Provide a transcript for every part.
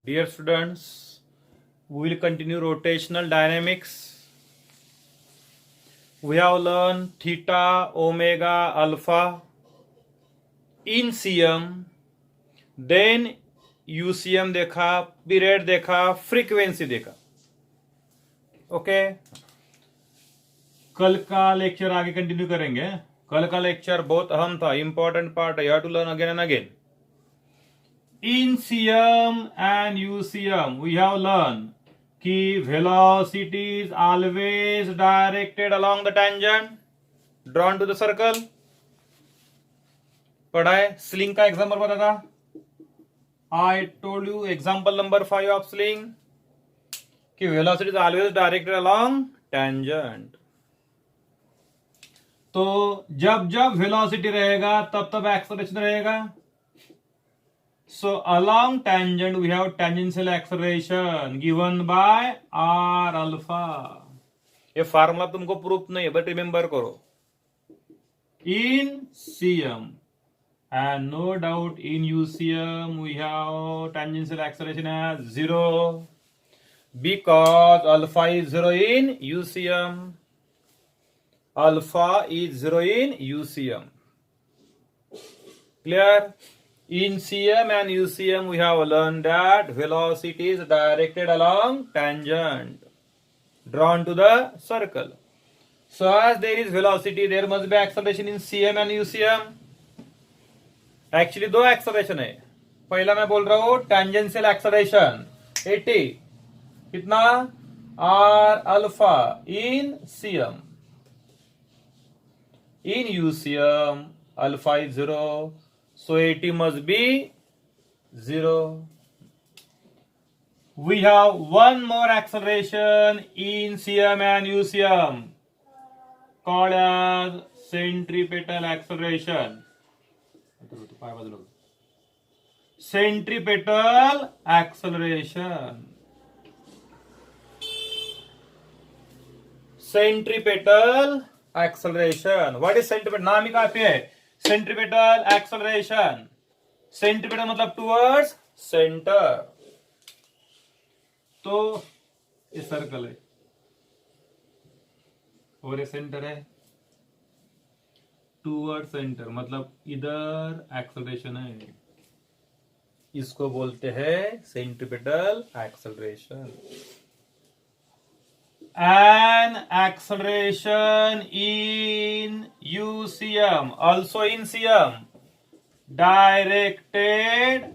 Dear students, we will continue rotational dynamics. We have learned theta, omega, alpha in CM, then UCM देखा, period देखा, frequency देखा. Okay, कल का lecture आगे continue करेंगे. कल का लेक्चर बहुत अहम था, इंपॉर्टेंट पार्ट है. You have to learn again and again. In CM and UCM, we have learned कि velocity is always directed along the tangent drawn to the circle. पढ़ा है. स्लिंग का एग्जाम्पल बता था. I told you example number 5 of sling कि velocity is always directed along tangent. तो जब जब velocity रहेगा तब तब acceleration रहेगा. So along tangent we have tangential acceleration given by r alpha. ये फार्मूला तुमको प्रूफ नहीं है बट रिमेंबर करो. In CM and no doubt in UCM we have tangential acceleration as 0 because alpha is 0 in UCM. Alpha is 0 in UCM. Clear? In CM and UCM, we have learned that velocity is directed along tangent drawn to the circle. So as there is velocity, there must be acceleration in CM and UCM. Actually, दो acceleration है. पहला मैं बोल रहा हूँ tangential acceleration 80 कितना r alpha in CM. In UCM, alpha is 0. So 80 must be 0. We have one more acceleration in CM and UCM called as centripetal acceleration. Centripetal acceleration. Centripetal acceleration. What is centripetal? नाम ही काफी है. Centripetal acceleration. Centripetal मतलब towards centre. तो ये circle है और ये centre है. टुवर्ड सेंटर मतलब इधर एक्सेलरेशन है. इसको बोलते हैं centripetal acceleration. An acceleration in UCM, also in CM, directed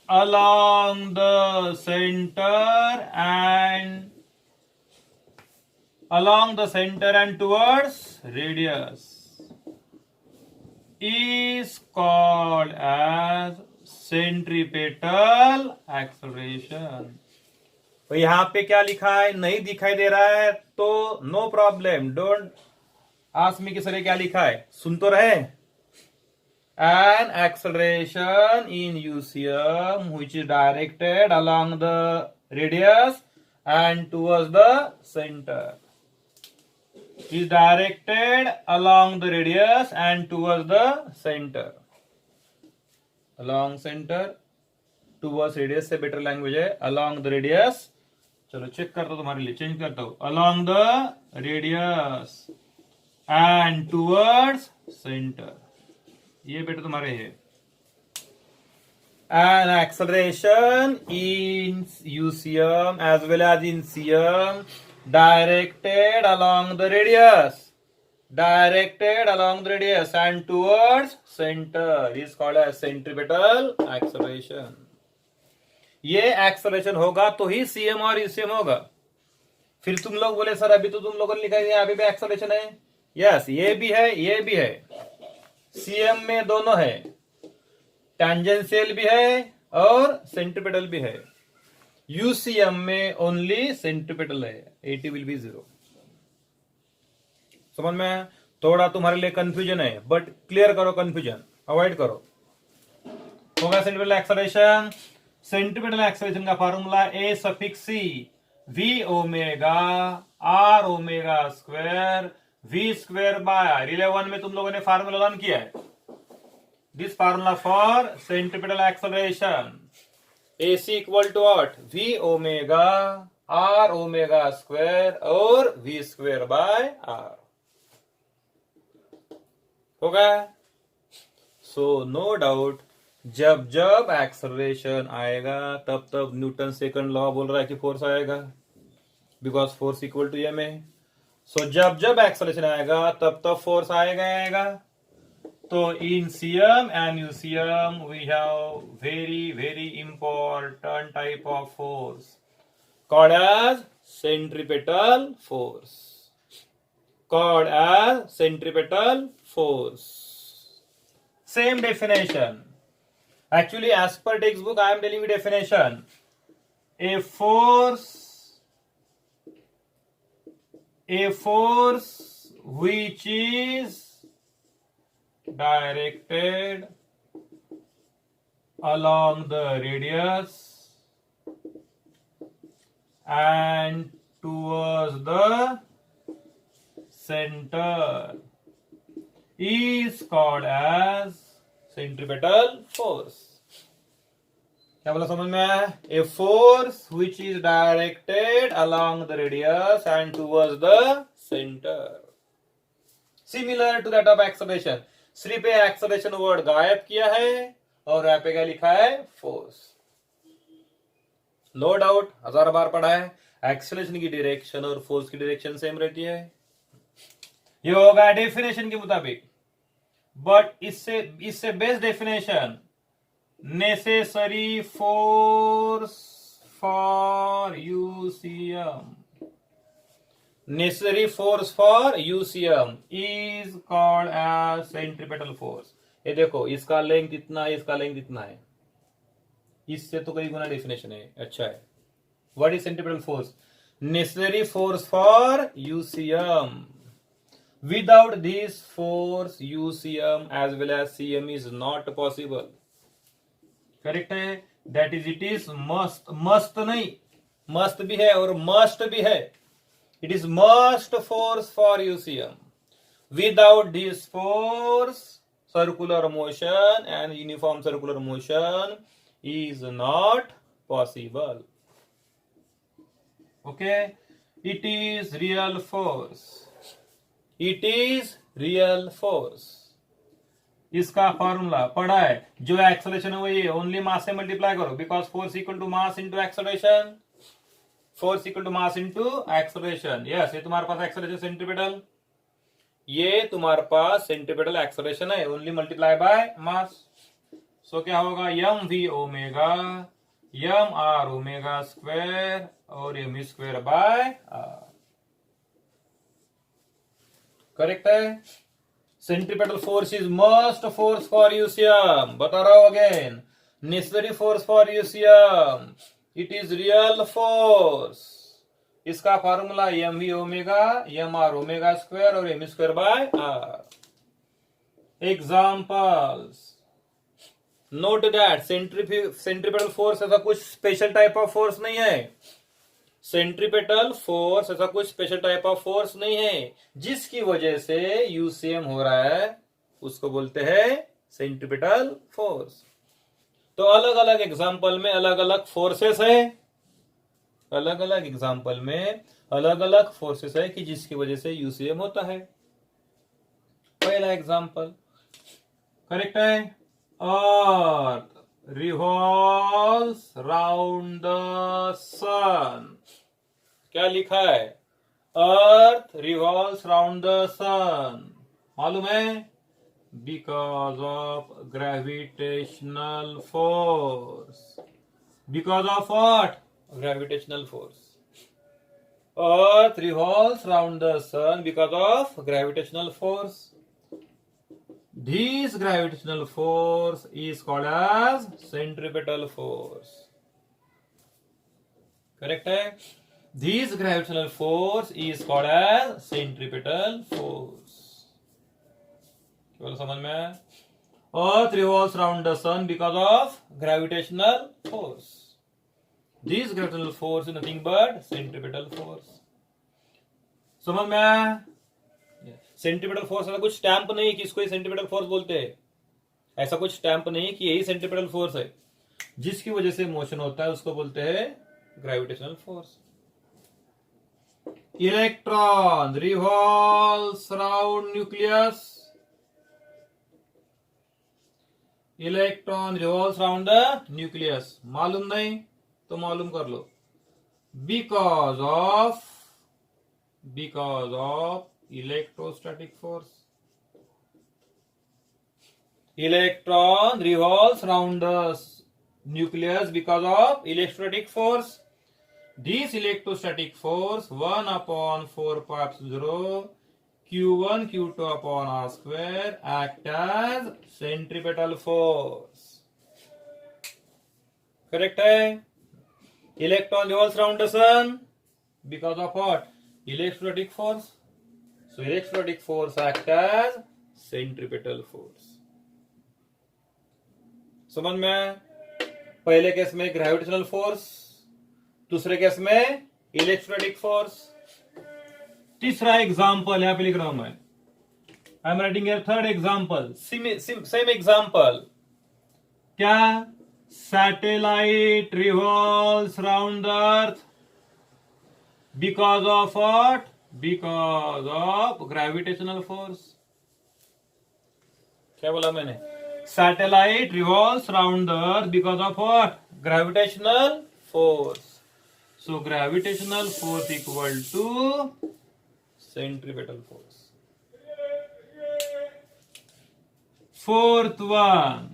along the center and towards radius is called as centripetal acceleration. तो यहां पे क्या लिखा है नहीं दिखाई दे रहा है तो no problem. Don't ask me कि सर क्या लिखा है. सुन तो रहे. An acceleration in UCM which is directed along the radius and towards the centre. Is directed along the radius and towards the centre. Along centre towards radius से better language है. Along the radius. चलो check करता हूं तुम्हारे लिए. Change करता हूं. Along the radius and towards centre. ये बेटा तुम्हारे है. N acceleration in UCM as well as in CM directed along the radius and towards centre is called as centripetal acceleration. ये एक्सेलरेशन होगा तो ही सीएम और यूसीएम होगा. फिर तुम लोग बोले सर अभी तो तुम लोगों ने लिखा है अभी भी एक्सेलरेशन है. यस ये भी है ये भी है. सीएम में दोनों है. टैंजेंशियल भी है और सेंट्रीपेटल भी है. यूसीएम में ओनली सेंट्रीपेटल है. 80 विल बी 0. समझ में. थोड़ा तुम्हारे लिए कंफ्यूजन है बट क्लियर करो. कंफ्यूजन अवॉइड करो. होगा सेंट्रीपेटल एक्सेलरेशन. सेंट्रीपेटल एक्सेलरेशन का formula A suffix C V omega R omega square V square by R. 11 में तुम लोगों ने फार्मूला लर्न किया है. This formula for centripetal acceleration AC equal to what? V omega R omega square और V square by R होगा। So no doubt, जब जब एक्सेलरेशन आएगा तब तब न्यूटन सेकंड लॉ बोल रहा है कि फोर्स आएगा, because force equal to M है। सो जब जब एक्सेलरेशन आएगा तब तब फोर्स आएगा। तो in CM and UCM we have very very important type of force called as centripetal force, called as centripetal force. Same definition. Actually, as per textbook, I am telling you definition. A force which is directed along the radius and towards the center is called as centripetal force. क्या बोला समझ में? A force which is directed along the radius and towards the center. Similar to that of acceleration. सिर्फ acceleration word गायब किया है और यहाँ पे क्या लिखा है? Force. नो डाउट, 1000 बार पढ़ा है। एक्सेलरेशन की डायरेक्शन और फोर्स की डायरेक्शन सेम रहती है। ये होगा डेफिनेशन के मुताबिक, बट इससे best definition, necessary force for UCM, necessary force for UCM is called as centripetal force. ये देखो, इसका लेंथ इतना है, इसका लेंथ इतना है, इससे तो कई गुना डेफिनेशन है। अच्छा है, what is centripetal force? Necessary force for UCM. Without this force, UCM as well as CM is not possible. Correct है? That is, it is must नहीं, must भी है और must भी है। It is must force for UCM. Without this force, circular motion and uniform circular motion is not possible. Okay? It is real force. It is real force. इसका formula पढ़ा है, जो एक्सेलरेशन है वही ओनली मास से multiply करो, because force equal to mass into acceleration, force equal to mass into acceleration. Yes, ये तुम्हारे पास एक्सेलरेशन सेंट्रीपेटल, ये तुम्हारे पास सेंट्रीपेटल एक्सेलरेशन है, only multiply by mass. So क्या होगा? M V omega M R omega square और M square by R. Correct है? Centripetal force is must force for UCM. बता रहा हूं again, necessary force for UCM, it is real force. इसका formula M V omega M R omega square और M square by R. Examples, note that centripetal force ऐसा कुछ special type of force नहीं है। Centripetal force ऐसा कुछ special type of force नहीं है, जिसकी वजह से यूसीएम हो रहा है, उसको बोलते हैं सेंट्रीपेटल फोर्स। तो अलग अलग एग्जाम्पल में अलग अलग फोर्सेस है, अलग अलग एग्जाम्पल में अलग अलग फोर्सेस है कि जिसकी वजह से यूसीएम होता है। पहला एग्जाम्पल करेक्ट है, earth revolves round the sun. क्या लिखा है? Earth revolves round the sun. मालूम है? Because of gravitational force. Because of what? Gravitational force. Earth revolves round the sun because of gravitational force. This gravitational force is called as centripetal force. Correct है? This gravitational force is called as centripetal force. केवल समझ में आया? Earth revolves around the sun because of gravitational force. This gravitational force is nothing but centripetal force. समझ में आया? Centripetal force ऐसा कुछ स्टैंप नहीं कि इसको ही सेंट्रीपेटल फोर्स बोलते हैं, ऐसा कुछ स्टैंप नहीं कि यही सेंट्रीपेटल फोर्स है। जिसकी वजह से मोशन होता है उसको बोलते हैं gravitational force. Electron revolves around nucleus, electron revolves around the nucleus. मालूम नहीं तो मालूम कर लो। Because of electrostatic force. Electron revolves around the nucleus because of electrostatic force. This electrostatic force 1 upon 4 pi epsilon Q1 Q2 upon R square act as centripetal force. Correct है? Electron revolves around the sun because of what? Electrostatic force. So electrostatic force act as centripetal force. समझ में? पहले case में gravitational force, दूसरे case में electrostatic force. तीसरा example यहां पे लिख रहा हूं मैं। I am writing here third example, same example. क्या? Satellite revolves around the earth because of what? Because of gravitational force. क्या बोला मैंने? Satellite revolves around the earth because of what? Gravitational force. So gravitational force equal to centripetal force. Fourth one,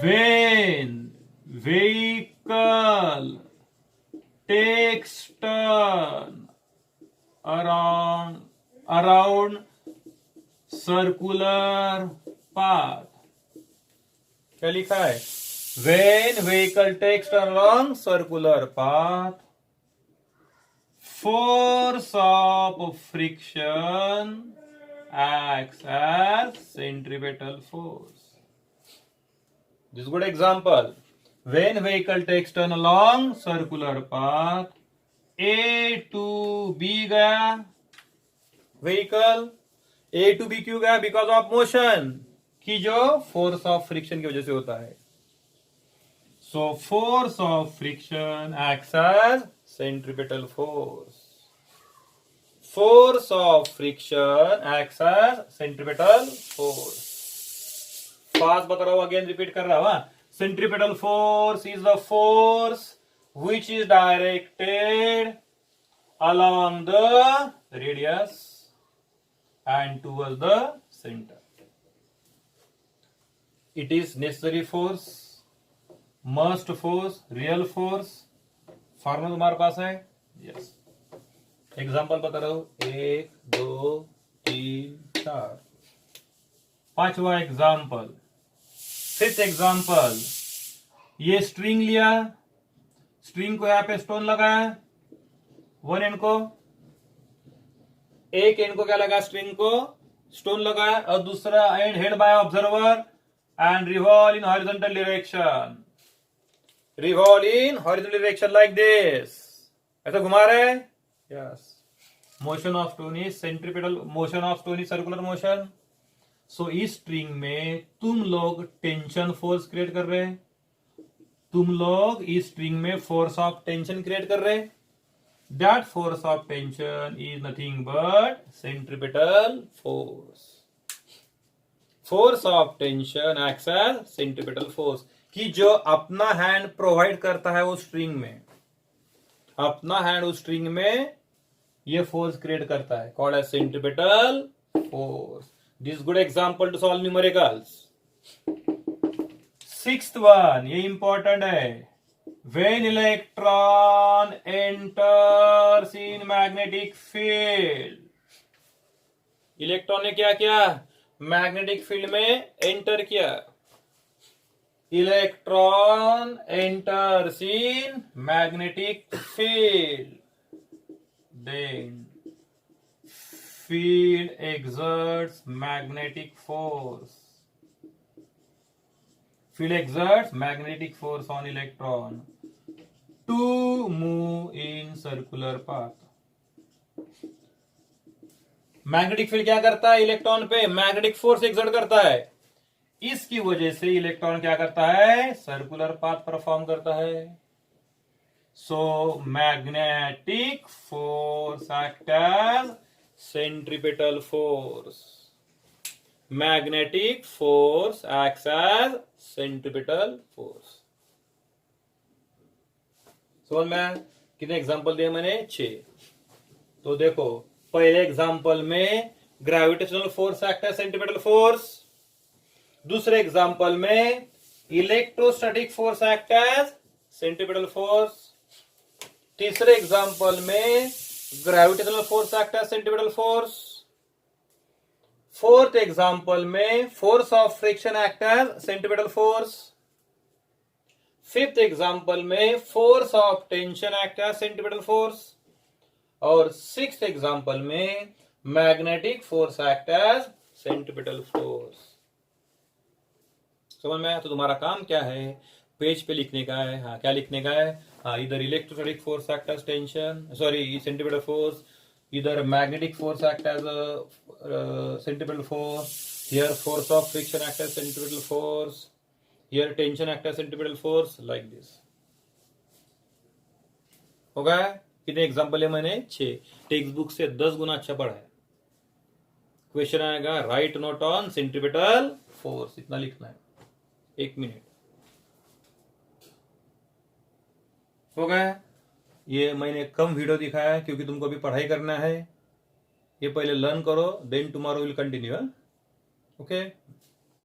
when vehicle takes turn around circular path. क्या लिखा है? When vehicle takes turn along circular path, force of friction acts as centripetal force. This is good example. When vehicle takes turn along circular path, A to B गया vehicle, A to B क्यों गया? Because of motion, की जो force of friction की वजह से होता है। So force of friction acts as centripetal force. Force of friction acts as centripetal force. Fast बता रहा हूं, अगेन रिपीट कर रहा हूं। Centripetal force is the force which is directed along the radius and towards the center. It is necessary force, must force, real force. Formula तुम्हारे पास है? Yes. Example बता रहा हूं, 1 2 3 4। पांचवा एग्जाम्पल, फिफ्थ एग्जाम्पल। ये स्ट्रिंग लिया, स्ट्रिंग को यहां पे स्टोन लगाया, वन एंड को, एक एंड को क्या लगा? स्ट्रिंग को स्टोन लगाया, और दूसरा end held by observer and revolve in horizontal direction. Revolve in horizontal direction like this. ऐसा घुमा रहे? Yes. Motion of stone is centripetal, motion of stone is circular motion. So इस स्ट्रिंग में तुम लोग टेंशन फोर्स क्रिएट कर रहे हैं, तुम लोग इस स्ट्रिंग में फोर्स ऑफ टेंशन क्रिएट कर रहे हैं। That force of tension is nothing but centripetal force. Force of tension acts as centripetal force. कि जो अपना हैंड प्रोवाइड करता है वो स्ट्रिंग में, अपना हैंड उस स्ट्रिंग में ये फोर्स क्रिएट करता है, called as centripetal force. This good example to solve numericals. Sixth one, ये इंपॉर्टेंट है। When electron enters in magnetic field, electron ने क्या किया? मैग्नेटिक फील्ड में एंटर किया। Electron enters in magnetic field, then field exerts magnetic force. Field exerts magnetic force on electron to move in circular path. Magnetic field क्या करता है? Electron पे magnetic force exert करता है। इसकी वजह से इलेक्ट्रॉन क्या करता है, सर्कुलर पाथ परफॉर्म करता है। So magnetic force act as centripetal force. Magnetic force acts as centripetal force. समझ में? कितने एग्जांपल दिए मैंने? 6। तो देखो, पहले एग्जांपल में gravitational force act as centripetal force, दूसरे एग्जांपल में electrostatic force act as centripetal force, तीसरे एग्जांपल में gravitational force act as centripetal force, fourth example में force of friction act as centripetal force, fifth example में force of tension act as centripetal force, और sixth example में magnetic force act as centripetal force. समझ में? तो तुम्हारा काम क्या है, पेज पे लिखने का है। हाँ, क्या लिखने का है? हाँ, इधर electrostatic force act as tension, sorry centripetal force, इधर magnetic force act as centripetal force, here force of friction act as centripetal force, here tension act as centripetal force, like this. हो गया? कितने एग्जांपल है मैंने? 6। Text book से 10 गुना अच्छा पढ़ा है। क्वेश्चन आएगा, right note on centripetal force, इतना लिखना है, 1 मिनट। हो गया? ये मैंने कम वीडियो दिखाया है क्योंकि तुमको अभी पढ़ाई करना है। ये पहले लर्न करो, then tomorrow will continue. Okay.